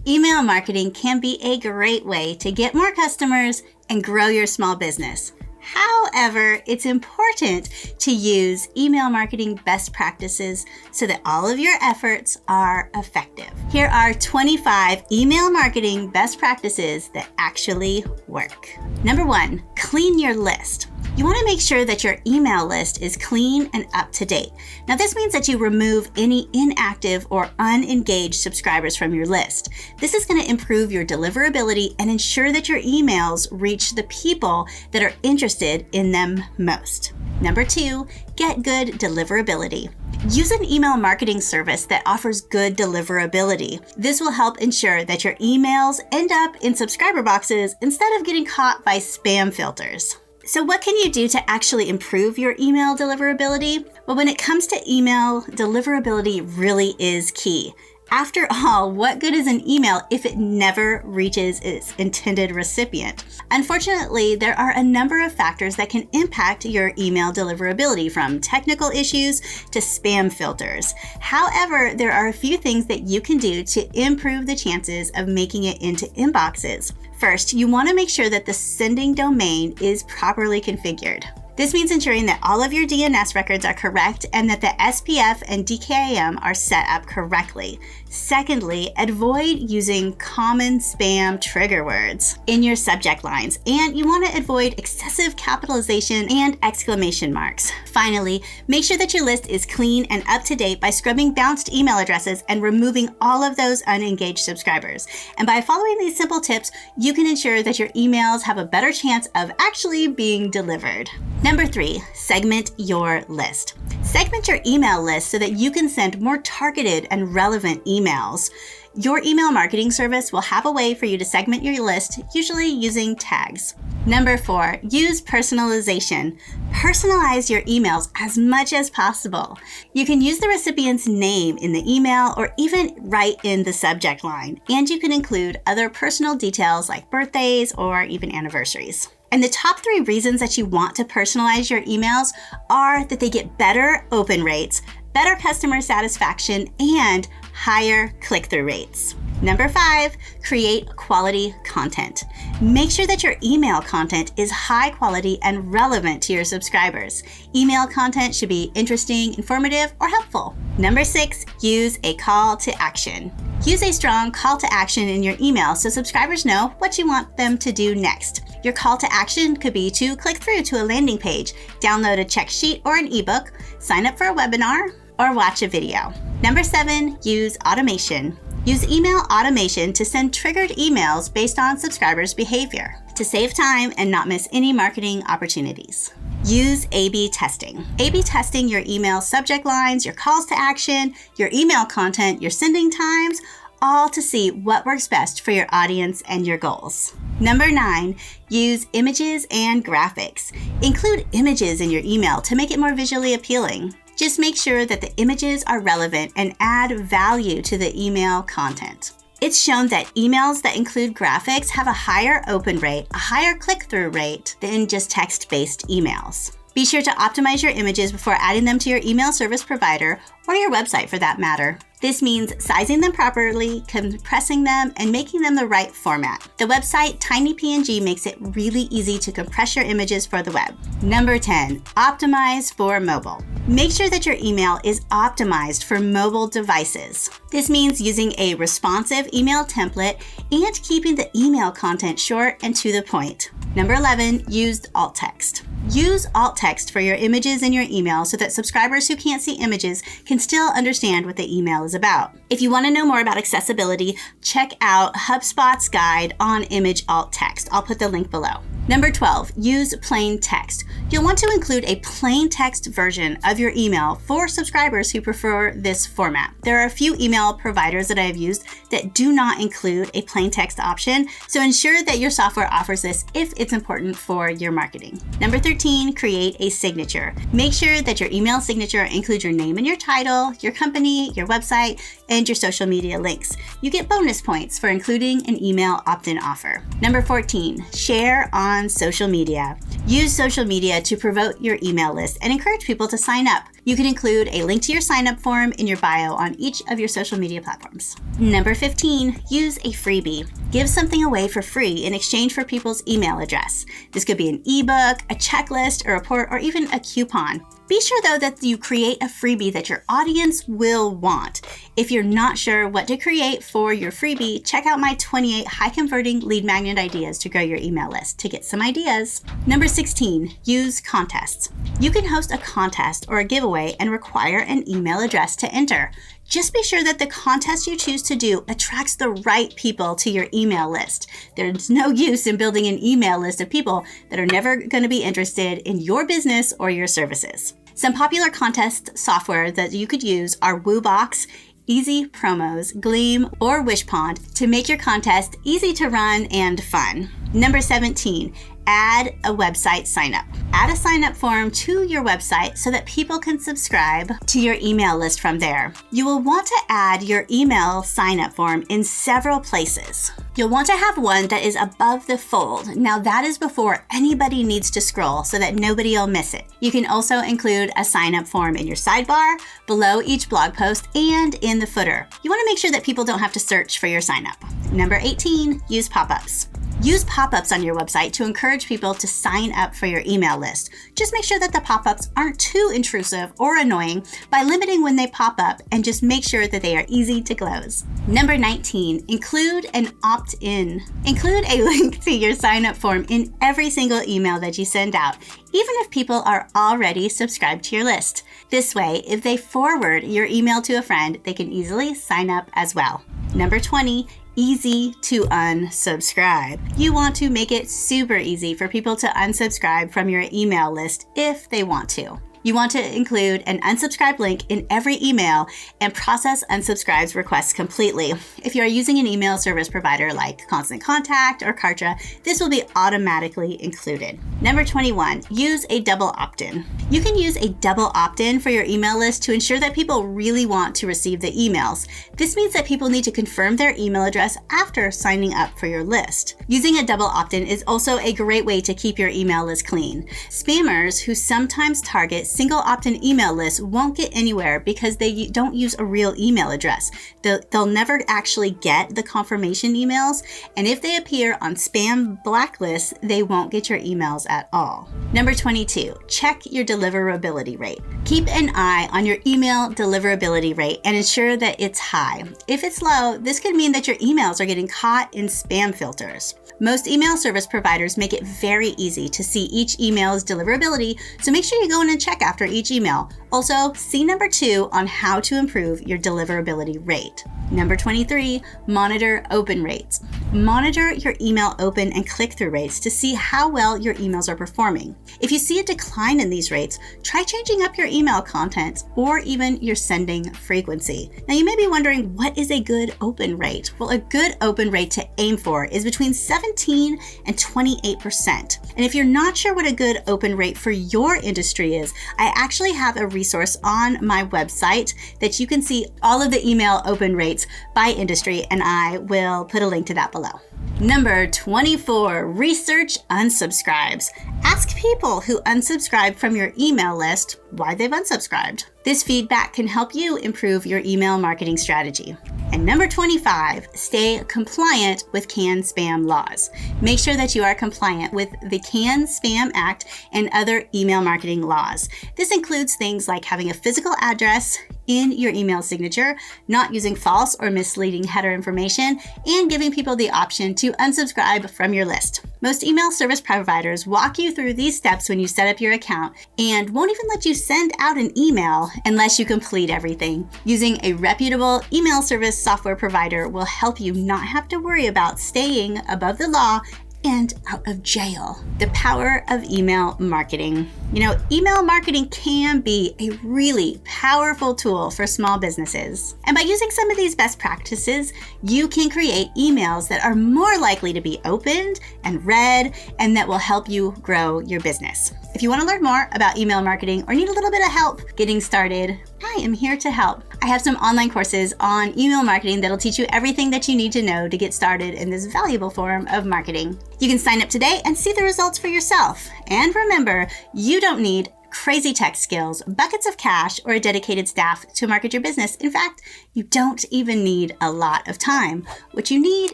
Email marketing can be a great way to get more customers and grow your small business. However, it's important to use email marketing best practices so that all of your efforts are effective. Here are 25 email marketing best practices that actually work. Number 1, clean your list. You want to make sure that your email list is clean and up to date. Now, this means that you remove any inactive or unengaged subscribers from your list. This is going to improve your deliverability and ensure that your emails reach the people that are interested in them most. Number 2, get good deliverability. Use an email marketing service that offers good deliverability. This will help ensure that your emails end up in subscriber boxes instead of getting caught by spam filters. So what can you do to actually improve your email deliverability? Well, when it comes to email, deliverability really is key. After all, what good is an email if it never reaches its intended recipient? Unfortunately, there are a number of factors that can impact your email deliverability, from technical issues to spam filters. However, there are a few things that you can do to improve the chances of making it into inboxes. First, you want to make sure that the sending domain is properly configured. This means ensuring that all of your DNS records are correct and that the SPF and DKIM are set up correctly. Secondly, avoid using common spam trigger words in your subject lines, and you want to avoid excessive capitalization and exclamation marks. Finally, make sure that your list is clean and up to date by scrubbing bounced email addresses and removing all of those unengaged subscribers. And by following these simple tips, you can ensure that your emails have a better chance of actually being delivered. Number 3, segment your list. Segment your email list so that you can send more targeted and relevant emails. Your email marketing service will have a way for you to segment your list, usually using tags. Number 4, use personalization. Personalize your emails as much as possible. You can use the recipient's name in the email or even write in the subject line, and you can include other personal details like birthdays or even anniversaries. And the top 3 reasons that you want to personalize your emails are that they get better open rates, better customer satisfaction, and higher click-through rates. Number 5, create quality content. Make sure that your email content is high quality and relevant to your subscribers. Email content should be interesting, informative, or helpful. Number 6, use a call to action. Use a strong call to action in your email so subscribers know what you want them to do next. Your call to action could be to click through to a landing page, download a check sheet or an ebook, sign up for a webinar, or watch a video. Number 7, use automation. Use email automation to send triggered emails based on subscribers' behavior to save time and not miss any marketing opportunities. Use A/B testing. A/B testing your email subject lines, your calls to action, your email content, your sending times, all to see what works best for your audience and your goals. Number 9, use images and graphics. Include images in your email to make it more visually appealing. Just make sure that the images are relevant and add value to the email content. It's shown that emails that include graphics have a higher open rate, a higher click-through rate than just text-based emails. Be sure to optimize your images before adding them to your email service provider or your website for that matter. This means sizing them properly, compressing them, and making them the right format. The website TinyPNG makes it really easy to compress your images for the web. Number 10, optimize for mobile. Make sure that your email is optimized for mobile devices. This means using a responsive email template and keeping the email content short and to the point. Number 11, use alt text. Use alt text for your images in your email so that subscribers who can't see images can still understand what the email is about. If you want to know more about accessibility, check out HubSpot's guide on image alt text. I'll put the link below. Number 12, use plain text. You'll want to include a plain text version of your email for subscribers who prefer this format. There are a few email providers that I have used that do not include a plain text option, so ensure that your software offers this if it's important for your marketing. Number 13, create a signature. Make sure that your email signature includes your name and your title, your company, your website, and your social media links. You get bonus points for including an email opt-in offer. Number 14, share on on social media. Use social media to promote your email list and encourage people to sign up. You can include a link to your sign up form in your bio on each of your social media platforms. Number 15, use a freebie. Give something away for free in exchange for people's email address. This could be an ebook, a checklist, a report, or even a coupon. Be sure though that you create a freebie that your audience will want. If you're not sure what to create for your freebie, check out my 28 high converting lead magnet ideas to grow your email list to get some ideas. Number 16, use contests. You can host a contest or a giveaway and require an email address to enter. Just be sure that the contest you choose to do attracts the right people to your email list. There's no use in building an email list of people that are never going to be interested in your business or your services. Some popular contest software that you could use are WooBox, Easy Promos, Gleam, or Wishpond to make your contest easy to run and fun. Number 17, add a website signup. Add a signup form to your website so that people can subscribe to your email list from there. You will want to add your email signup form in several places. You'll want to have one that is above the fold. Now that is before anybody needs to scroll so that nobody will miss it. You can also include a sign-up form in your sidebar, below each blog post, and in the footer. You want to make sure that people don't have to search for your sign-up. Number 18, use pop-ups. Use pop-ups on your website to encourage people to sign up for your email list. Just make sure that the pop-ups aren't too intrusive or annoying by limiting when they pop up, and just make sure that they are easy to close. Number 19, include an opt-in. Include a link to your sign-up form in every single email that you send out, even if people are already subscribed to your list. This way, if they forward your email to a friend, they can easily sign up as well. Number 20, easy to unsubscribe. You want to make it super easy for people to unsubscribe from your email list if they want to. You want to include an unsubscribe link in every email and process unsubscribes requests completely. If you are using an email service provider like Constant Contact or Kartra, this will be automatically included. Number 21, use a double opt-in. You can use a double opt-in for your email list to ensure that people really want to receive the emails. This means that people need to confirm their email address after signing up for your list. Using a double opt-in is also a great way to keep your email list clean. Spammers who sometimes target single opt-in email lists won't get anywhere because they don't use a real email address. They'll never actually get the confirmation emails, and if they appear on spam blacklists, they won't get your emails at all. Number 22, check your deliverability rate. Keep an eye on your email deliverability rate and ensure that it's high. If it's low, this could mean that your emails are getting caught in spam filters. Most email service providers make it very easy to see each email's deliverability, so make sure you go in and check after each email. Also, see number 2 on how to improve your deliverability rate. Number 23, monitor open rates. Monitor your email open and click-through rates to see how well your emails are performing. If you see a decline in these rates, try changing up your email content or even your sending frequency. Now you may be wondering, what is a good open rate? Well, a good open rate to aim for is between 17 and 28%. And if you're not sure what a good open rate for your industry is, I actually have a resource on my website that you can see all of the email open rates by industry, and I will put a link to that below. Number 24, research unsubscribes. Ask people who unsubscribe from your email list why they've unsubscribed. This feedback can help you improve your email marketing strategy. And number 25, stay compliant with CAN-SPAM laws. Make sure that you are compliant with the CAN-SPAM Act and other email marketing laws. This includes things like having a physical address in your email signature, not using false or misleading header information, and giving people the option to unsubscribe from your list. Most email service providers walk you through these steps when you set up your account and won't even let you send out an email unless you complete everything. Using a reputable email service software provider will help you not have to worry about staying above the law and out of jail. The power of email marketing. You know, email marketing can be a really powerful tool for small businesses. And by using some of these best practices, you can create emails that are more likely to be opened and read, and that will help you grow your business. If you want to learn more about email marketing or need a little bit of help getting started, I am here to help. I have some online courses on email marketing that'll teach you everything that you need to know to get started in this valuable form of marketing. You can sign up today and see the results for yourself. And remember, you don't need crazy tech skills, buckets of cash, or a dedicated staff to market your business. In fact, you don't even need a lot of time. What you need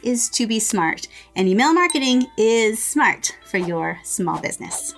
is to be smart, and email marketing is smart for your small business.